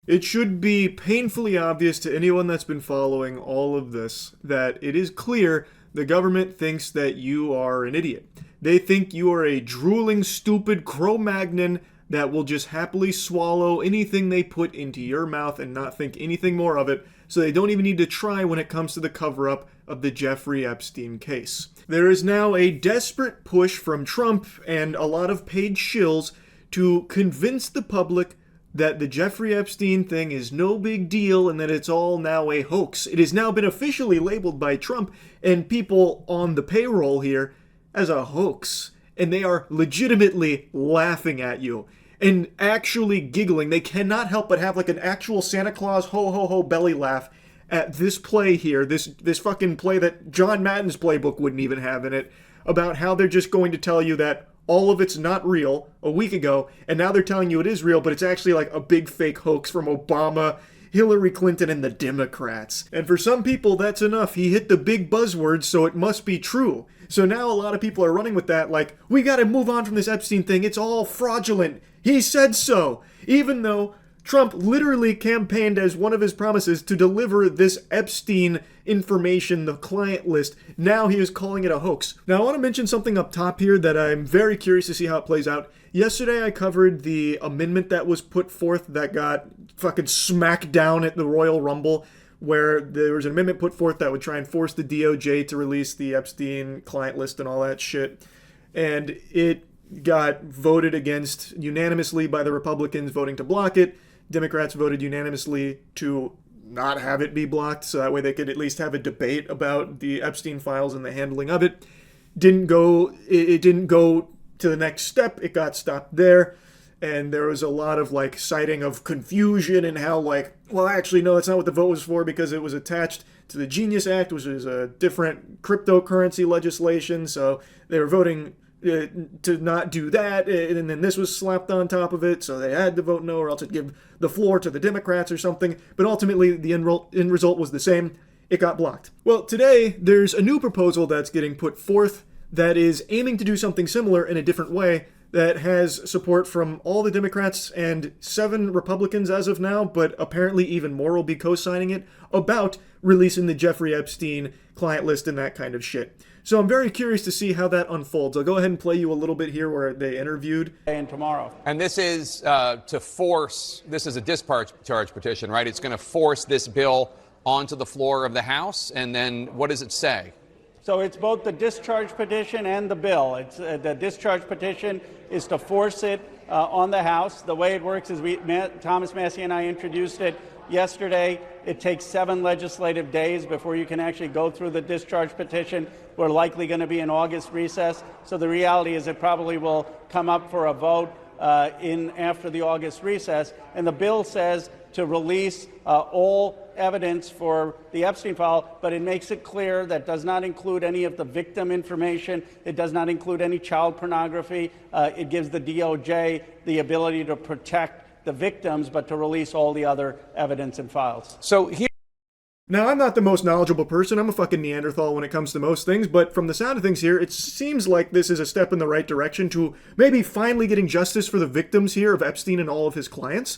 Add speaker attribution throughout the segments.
Speaker 1: It should be painfully obvious to anyone that's been following all of this that it is clear the government thinks that you are an idiot. They think you are a drooling, stupid Cro-Magnon that will just happily swallow anything they put into your mouth and not think anything more of it, so they don't even need to try when it comes to the cover-up of the Jeffrey Epstein case. There is now a desperate push from Trump and a lot of paid shills to convince the public that the Jeffrey Epstein thing is no big deal and that it's all now a hoax. It has now been officially labeled by Trump and people on the payroll here as a hoax. And they are legitimately laughing at you and actually giggling. They cannot help but have like an actual Santa Claus ho ho ho belly laugh at this play here, this fucking play that John Madden's playbook wouldn't even have in it, about how they're just going to tell you that all of it's not real a week ago, and now they're telling you it is real, but it's actually like a big fake hoax from Obama, Hillary Clinton, and the Democrats. And for some people, that's enough. He hit the big buzzwords, so it must be true. So now a lot of people are running with that, like, we gotta move on from this Epstein thing. It's all fraudulent. He said so. Even though Trump literally campaigned as one of his promises to deliver this Epstein information, the client list. Now he is calling it a hoax. Now I want to mention something up top here that I'm very curious to see how it plays out. Yesterday I covered the amendment that was put forth that got fucking smacked down at the Royal Rumble, where there was an amendment put forth that would try and force the DOJ to release the Epstein client list and all that shit. And it got voted against unanimously by the Republicans voting to block it. Democrats voted unanimously to not have it be blocked, so that way they could at least have a debate about the Epstein files and the handling of it. It didn't go to the next step. It got stopped there, and there was a lot of like citing of confusion and how like, well, actually no, that's not what the vote was for because it was attached to the Genius Act, which is a different cryptocurrency legislation, so they were voting to not do that, and then this was slapped on top of it, so they had to vote no or else it'd give the floor to the Democrats or something, but ultimately the end result was the same. It got blocked. Well, today there's a new proposal that's getting put forth that is aiming to do something similar in a different way that has support from all the Democrats and 7 Republicans as of now, but apparently even more will be co-signing it, about releasing the Jeffrey Epstein client list and that kind of shit. So I'm very curious to see how that unfolds. I'll go ahead and play you a little bit here where they interviewed.
Speaker 2: And tomorrow.
Speaker 3: And this is to force, this is a discharge petition, right? It's going to force this bill onto the floor of the House. And then what does it say?
Speaker 2: So it's both the discharge petition and the bill. It's the discharge petition is to force it on the House. The way it works is Thomas Massie and I introduced it yesterday. It takes 7 legislative days before you can actually go through the discharge petition. We're likely going to be in August recess. So the reality is it probably will come up for a vote after the August recess. And the bill says to release all evidence for the Epstein file, but it makes it clear that does not include any of the victim information. It does not include any child pornography. It gives the DOJ the ability to protect the victims, but to release all the other evidence and files.
Speaker 3: So here.
Speaker 1: Now, I'm not the most knowledgeable person. I'm a fucking Neanderthal when it comes to most things, but from the sound of things here, it seems like this is a step in the right direction to maybe finally getting justice for the victims here of Epstein and all of his clients,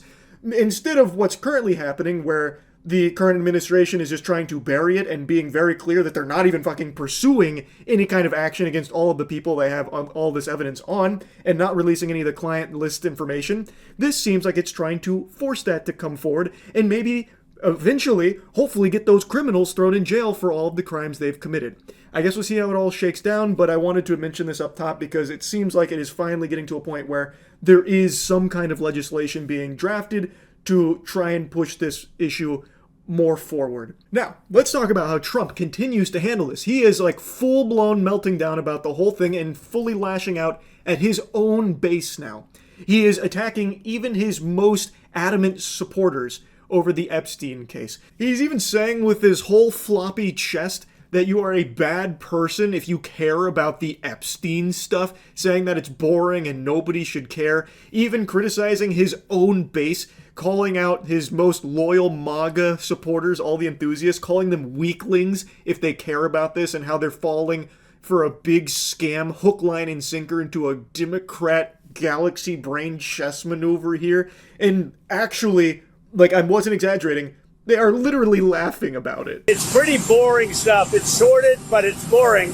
Speaker 1: instead of what's currently happening where the current administration is just trying to bury it and being very clear that they're not even fucking pursuing any kind of action against all of the people they have all this evidence on and not releasing any of the client list information. This seems like it's trying to force that to come forward and maybe eventually, hopefully, get those criminals thrown in jail for all of the crimes they've committed. I guess we'll see how it all shakes down, but I wanted to mention this up top because it seems like it is finally getting to a point where there is some kind of legislation being drafted to try and push this issue more forward. Now, let's talk about how Trump continues to handle this. He is like full-blown melting down about the whole thing and fully lashing out at his own base now. He is attacking even his most adamant supporters over the Epstein case. He's even saying with his whole floppy chest that you are a bad person if you care about the Epstein stuff, saying that it's boring and nobody should care, even criticizing his own base, calling out his most loyal MAGA supporters, all the enthusiasts, calling them weaklings if they care about this and how they're falling for a big scam, hook, line, and sinker into a Democrat galaxy brain chess maneuver here, and actually like, I wasn't exaggerating, they are literally laughing about it.
Speaker 4: It's pretty boring stuff. It's sordid, but it's boring.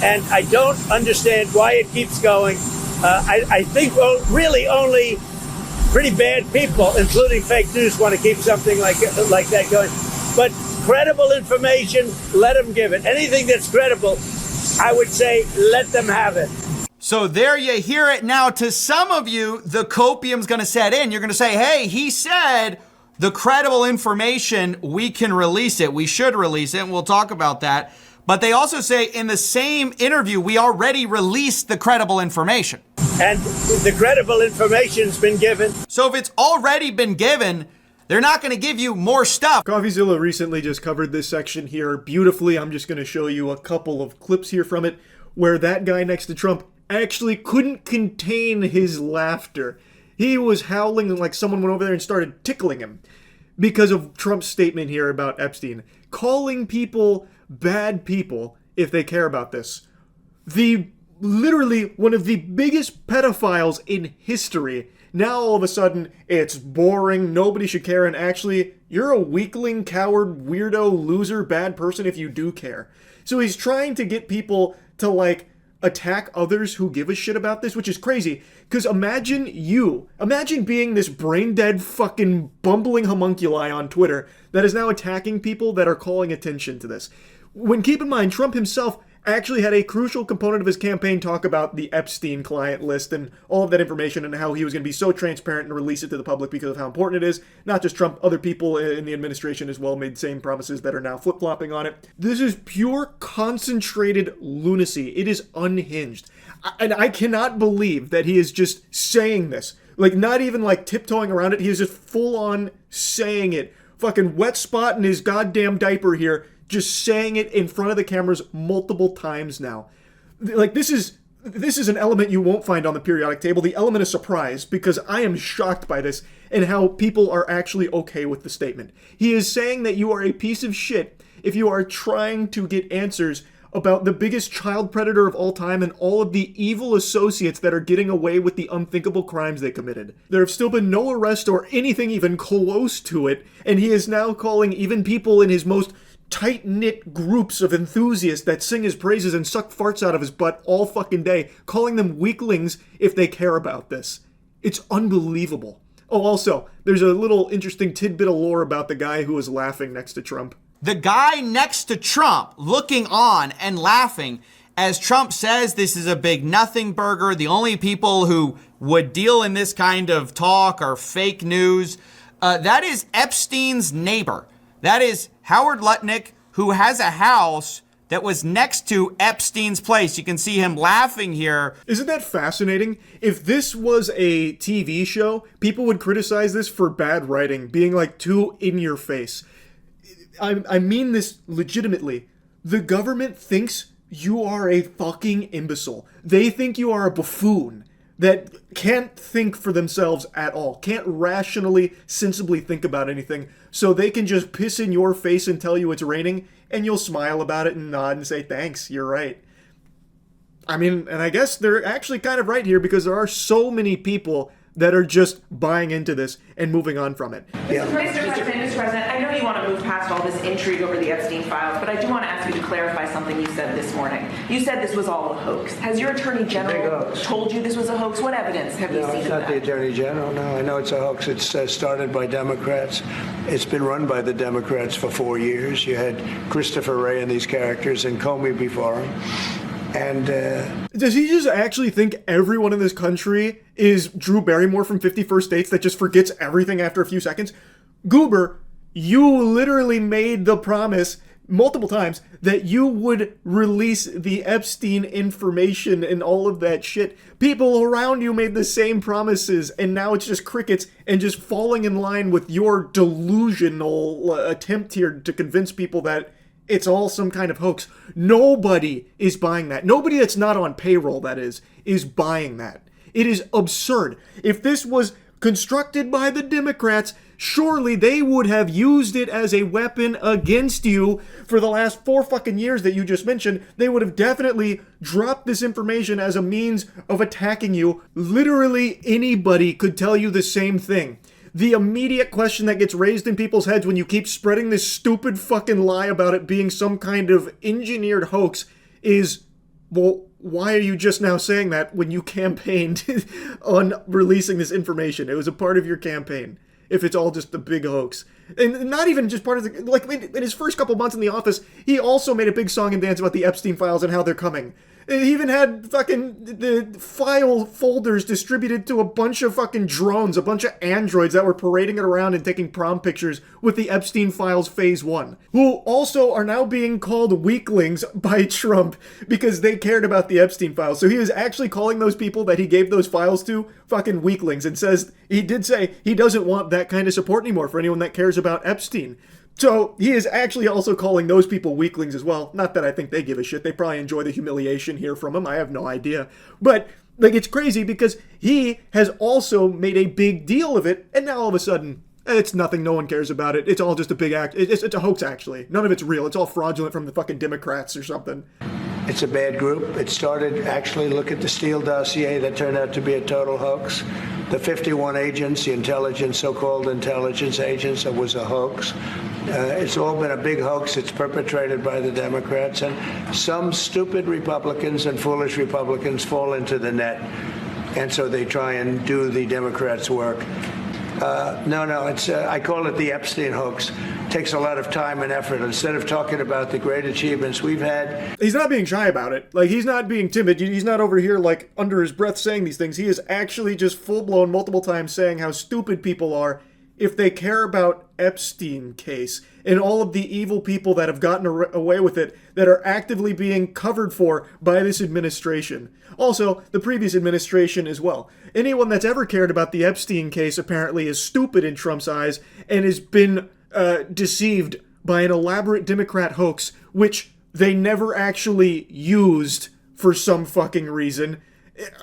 Speaker 4: And I don't understand why it keeps going. I think really only pretty bad people, including fake news, want to keep something like that going. But credible information, let them give it. Anything that's credible, I would say, let them have it.
Speaker 5: So there you hear it. Now, to some of you, the copium's going to set in. You're going to say, hey, he said the credible information, we can release it. We should release it, and we'll talk about that. But they also say in the same interview, we already released the credible information.
Speaker 4: And the credible information's been given.
Speaker 5: So if it's already been given, they're not going to give you more stuff.
Speaker 1: CoffeeZilla recently just covered this section here beautifully. I'm just going to show you a couple of clips here from it where that guy next to Trump actually couldn't contain his laughter. He was howling like someone went over there and started tickling him because of Trump's statement here about Epstein, calling people bad people if they care about this. Literally one of the biggest pedophiles in history. Now all of a sudden it's boring, nobody should care, and actually you're a weakling, coward, weirdo, loser, bad person if you do care. So he's trying to get people to like attack others who give a shit about this, which is crazy. Because imagine being this brain dead fucking bumbling homunculi on Twitter that is now attacking people that are calling attention to this. When keep in mind, Trump himself actually had a crucial component of his campaign talk about the Epstein client list and all of that information and how he was going to be so transparent and release it to the public because of how important it is. Not just Trump, other people in the administration as well made same promises that are now flip-flopping on it. This is pure concentrated lunacy. It is unhinged. And I cannot believe that he is just saying this. Like, not even like tiptoeing around it. He is just full-on saying it. Fucking wet spot in his goddamn diaper here, just saying it in front of the cameras multiple times now. Like, this is an element you won't find on the periodic table, the element of surprise, because I am shocked by this and how people are actually okay with the statement. He is saying that you are a piece of shit if you are trying to get answers about the biggest child predator of all time and all of the evil associates that are getting away with the unthinkable crimes they committed. There have still been no arrest or anything even close to it, and he is now calling even people in his most tight-knit groups of enthusiasts that sing his praises and suck farts out of his butt all fucking day, calling them weaklings if they care about this. It's unbelievable. Oh, also, there's a little interesting tidbit of lore about the guy who was laughing next to Trump.
Speaker 5: The guy next to Trump looking on and laughing as Trump says this is a big nothing burger. The only people who would deal in this kind of talk are fake news. That is Epstein's neighbor. That is Howard Lutnick, who has a house that was next to Epstein's place. You can see him laughing here.
Speaker 1: Isn't that fascinating? If this was a TV show, people would criticize this for bad writing, being like too in your face. I mean this legitimately. The government thinks you are a fucking imbecile. They think you are a buffoon that can't think for themselves at all, can't rationally, sensibly think about anything, so they can just piss in your face and tell you it's raining, and you'll smile about it and nod and say, thanks, you're right. I mean, and I guess they're actually kind of right here because there are so many people that are just buying into this and moving on from it.
Speaker 6: Mr. President, I know you want to move past all this intrigue over the Epstein files, but I do want to ask you to clarify something you said this morning. You said this was all a hoax. Has your Attorney General told you this was a hoax? What evidence have you seen of that?
Speaker 7: No, it's not the Attorney General. No, I know it's a hoax. It's started by Democrats. It's been run by the Democrats for 4 years. You had Christopher Wray and these characters and Comey before him. And
Speaker 1: does he just actually think everyone in this country is Drew Barrymore from 50 First Dates that just forgets everything after a few seconds? Goober, you literally made the promise multiple times that you would release the Epstein information and all of that shit. People around you made the same promises, and now it's just crickets and just falling in line with your delusional attempt here to convince people that it's all some kind of hoax. Nobody is buying that. Nobody that's not on payroll, that is buying that. It is absurd. If this was constructed by the Democrats, surely they would have used it as a weapon against you for the last 4 fucking years that you just mentioned. They would have definitely dropped this information as a means of attacking you. Literally anybody could tell you the same thing. the immediate question that gets raised in people's heads when you keep spreading this stupid fucking lie about it being some kind of engineered hoax is, well, why are you just now saying that when you campaigned on releasing this information? It was a part of your campaign. If it's all just a big hoax. And not even just part of the, like, in his first couple months in the office, he also made a big song and dance about the Epstein files and how they're coming. He even had fucking the file folders distributed to a bunch of fucking drones, a bunch of androids that were parading it around and taking prom pictures with the Epstein files phase 1, who also are now being called weaklings by Trump because they cared about the Epstein files. So he is actually calling those people that he gave those files to fucking weaklings, and says, he did say he doesn't want that kind of support anymore for anyone that cares about Epstein. So he is actually also calling those people weaklings as well. Not that I think they give a shit. They probably enjoy the humiliation here from him. I have no idea. But, like, it's crazy because he has also made a big deal of it, and now all of a sudden, it's nothing. No one cares about it. It's all just a big act. It's a hoax, actually. None of it's real. It's all fraudulent from the fucking Democrats or something.
Speaker 7: It's a bad group. It started, actually, look at the Steele dossier that turned out to be a total hoax. The 51 agents, the intelligence, so-called intelligence agents, it was a hoax. It's all been a big hoax. It's perpetrated by the Democrats. And some stupid Republicans and foolish Republicans fall into the net. And so they try and do the Democrats' work. No, it's I call it the Epstein hoax. It takes a lot of time and effort. Instead of talking about the great achievements we've had.
Speaker 1: He's not being shy about it. Like, he's not being timid. He's not over here, like, under his breath saying these things. He is actually just full-blown multiple times saying how stupid people are if they care about Epstein case and all of the evil people that have gotten away with it that are actively being covered for by this administration. Also, the previous administration as well. Anyone that's ever cared about the Epstein case apparently is stupid in Trump's eyes and has been deceived by an elaborate Democrat hoax, which they never actually used for some fucking reason.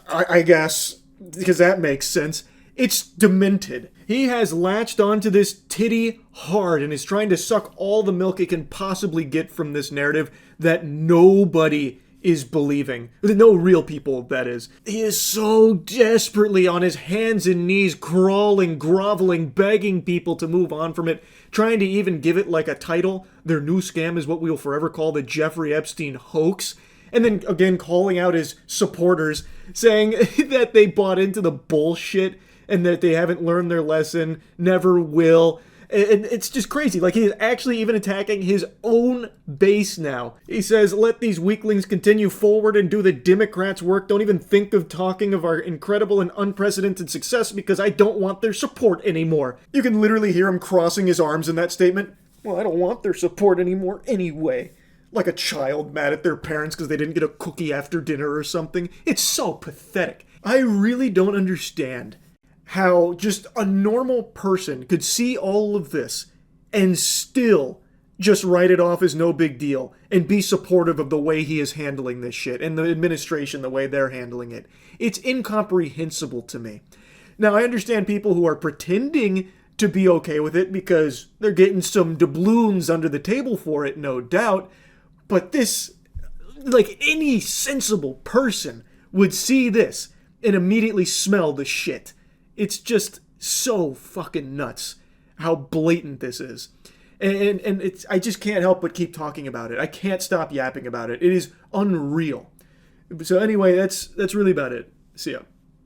Speaker 1: I guess, because that makes sense. It's demented. He has latched onto this titty hard and is trying to suck all the milk it can possibly get from this narrative that nobody is believing. No real people, that is. He is so desperately on his hands and knees, crawling, groveling, begging people to move on from it, trying to even give it like a title. Their new scam is what we will forever call the Jeffrey Epstein hoax. And then again calling out his supporters, saying that they bought into the bullshit and that they haven't learned their lesson, never will. And it's just crazy. Like, he is actually even attacking his own base now. He says, let these weaklings continue forward and do the Democrats' work. Don't even think of talking of our incredible and unprecedented success because I don't want their support anymore. You can literally hear him crossing his arms in that statement. Well, I don't want their support anymore anyway. Like a child mad at their parents because they didn't get a cookie after dinner or something. It's so pathetic. I really don't understand how just a normal person could see all of this and still just write it off as no big deal and be supportive of the way he is handling this shit and the administration, the way they're handling it. It's incomprehensible to me. Now, I understand people who are pretending to be okay with it because they're getting some doubloons under the table for it, no doubt. But this, like, any sensible person would see this and immediately smell the shit. It's just so fucking nuts how blatant this is. And it's, I just can't help but keep talking about it. I can't stop yapping about it. It is unreal. So anyway, that's really about it. See ya.